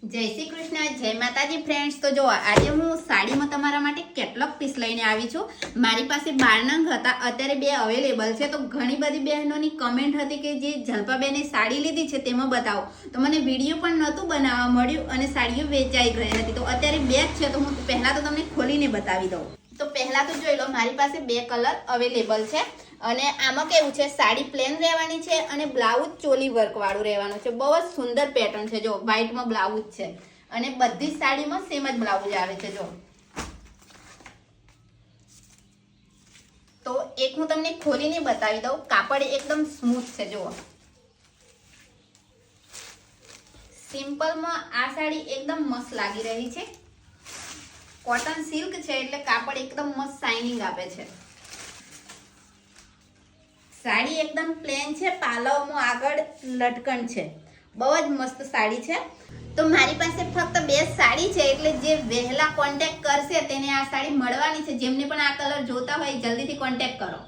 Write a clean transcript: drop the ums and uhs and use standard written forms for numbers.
જય શ્રી કૃષ્ણ, જય માતાજી ફ્રેન્ડ્સ। તો જો આજે હું સાડીમાં તમારા માટે કેટલોક પીસ લઈને આવી છું। મારી પાસે 12 નંગ હતા, અત્યારે 2 અવેલેબલ છે। તો ઘણી બધી બહેનોની કમેન્ટ હતી કે જે જલ્પાબેને સાડી લીધી છે તેમાં બતાવો, તો મને વિડીયો પણ નહોતું બનાવવા મળ્યું અને સાડીઓ વેચાઈ ગઈ હતી। તો અત્યારે 2 જ છે, તો હું પહેલા તો તમને ખોલીને બતાવી દઉં। તો પહેલા તો જોઈ લો, મારી પાસે 2 કલર અવેલેબલ છે અને આમાં કેવું છે, સાડી પ્લેન રહેવાની છે અને બ્લાઉઝ ચોલી વર્ક વાળું રહેવાનું છે। બહુ જ સુંદર પેટર્ન છે। જો વ્હાઈટમાં બ્લાઉઝ છે અને બધી સાડીમાં સેમ જ બ્લાઉઝ આવે છે। જો તો એક હું તમને ખોલીને બતાવી દઉં। કાપડ એકદમ સ્મૂથ છે। જુઓ, સિમ્પલમાં આ સાડી એકદમ મસ્ત લાગી રહી છે। કોટન સિલ્ક છે એટલે કાપડ એકદમ મસ્ત શાઇનિંગ આપે છે। સાડી એકદમ પ્લેન છે, પાલવમાં આગળ લટકણ છે। બહુ જ મસ્ત સાડી છે। તો મારી પાસે ફક્ત 2 સાડી છે, એટલે જે વહેલા કોન્ટેક્ટ કરશે તેને આ સાડી મળવાની છે। જેમને પણ આ કલર જોતા હોય જલ્દીથી કોન્ટેક્ટ કરો।